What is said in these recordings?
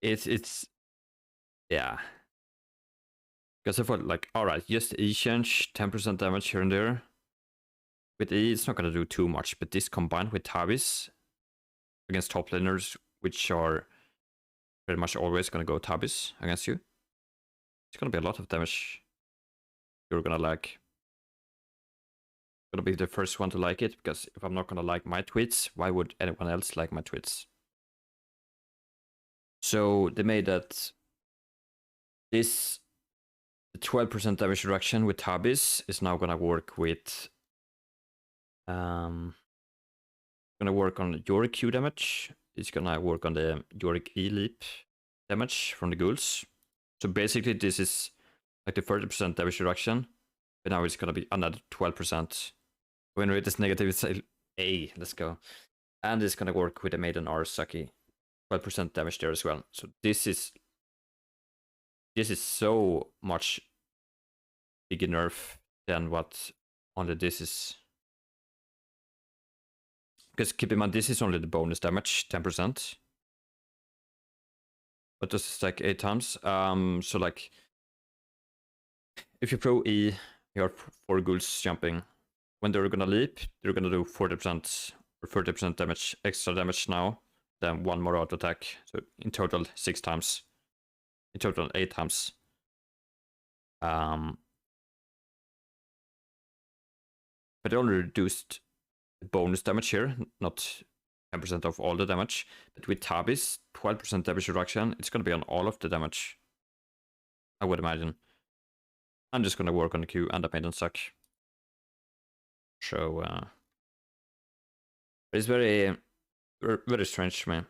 it's yeah. Because I thought like, all right, just E change 10% damage here and there. With E, it's not gonna do too much, but this combined with Tabis against top laners, which are pretty much always gonna go Tabis against you, it's gonna be a lot of damage. You're gonna like. Gonna be the first one to like it, because if I'm not gonna like my tweets, why would anyone else like my tweets? So they made that this 12% damage reduction with Tabis is now gonna work with gonna work on Yorick Q damage. It's gonna work on the Yorick E leap damage from the ghouls. So basically this is like the 30% damage reduction, but now it's gonna be another 12%. Win rate is negative, it's A, let's go. And it's gonna work with the Maiden Arasaki. 12% damage there as well. So this is so much bigger nerf than what only this is. Because keep in mind, this is only the bonus damage, 10%. But this is like 8 times. So like, if you pro E, you have 4 ghouls jumping. When they're gonna leap, they're gonna do 40% or 30% damage, extra damage now. Then 1 more auto attack. So in total, 6 times. In total, 8 times. But they only reduced the bonus damage here, not 10% of all the damage. But with Tabis, 12% damage reduction, it's going to be on all of the damage, I would imagine. I'm just going to work on the Q and the Maiden suck. So, it's very, very strange to me.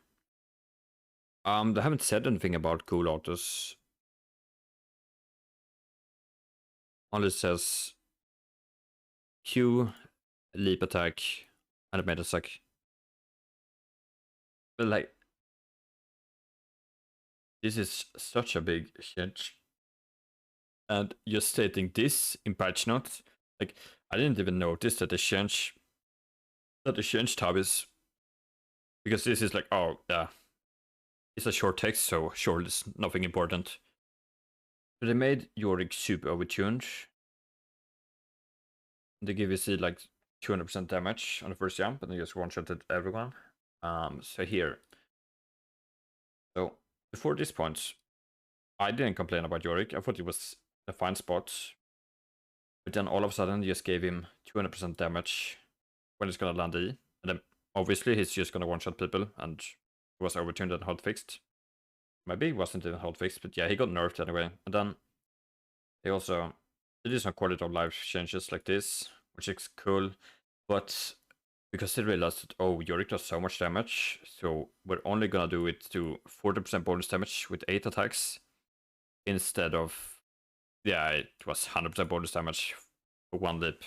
They haven't said anything about ghoul autos. Only says Q, leap attack, and a Maiden suck. But like, this is such a big change. And just stating this in patch notes, like, I didn't even notice that they changed Tabis, because this is like, oh yeah, it's a short text, so sure, it's nothing important. So they made Yorick super overtuned. They give you like 200% damage on the first jump, and they just one-shotted everyone. So here, so before this point, I didn't complain about Yorick. I thought it was a fine spot. But then all of a sudden, just gave him 200% damage when it's gonna land E. And then obviously he's just gonna one-shot people, and it was overturned and hot-fixed. Maybe it wasn't even hot-fixed, but yeah, he got nerfed anyway. And then they also did some quality of life changes like this, which is cool. But because they realized that, oh, Yorick does so much damage, so we're only gonna do it to 40% bonus damage with 8 attacks instead of, yeah, it was 100% bonus damage for 1 leap.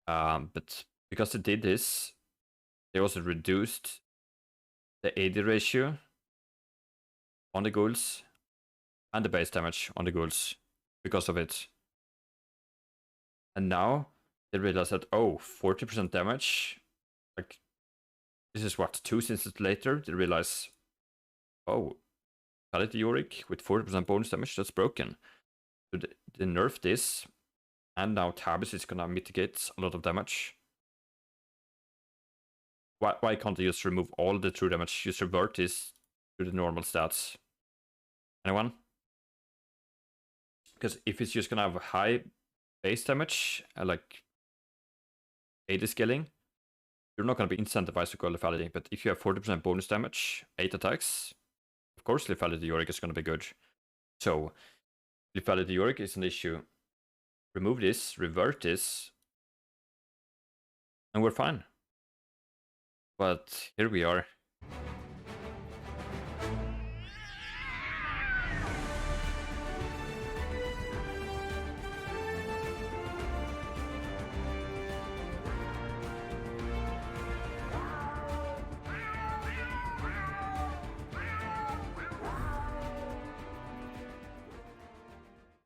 But because they did this, they also reduced the AD ratio on the ghouls and the base damage on the ghouls because of it. And now they realize that, oh, 40% damage, like, this is what, 2 seasons later, they realize, oh, Vitality Yorick with 40% bonus damage, that's broken. So they nerfed this, and now Tabis is gonna mitigate a lot of damage. Why can't they just remove all the true damage, just revert this to the normal stats? Anyone? Because if it's just gonna have high base damage, like AD scaling, you're not gonna be incentivized to go lethality. But if you have 40% bonus damage, 8 attacks, of course lethality Yorick is gonna be good. So lethality Yorick is an issue. Remove this, revert this, and we're fine. But here we are.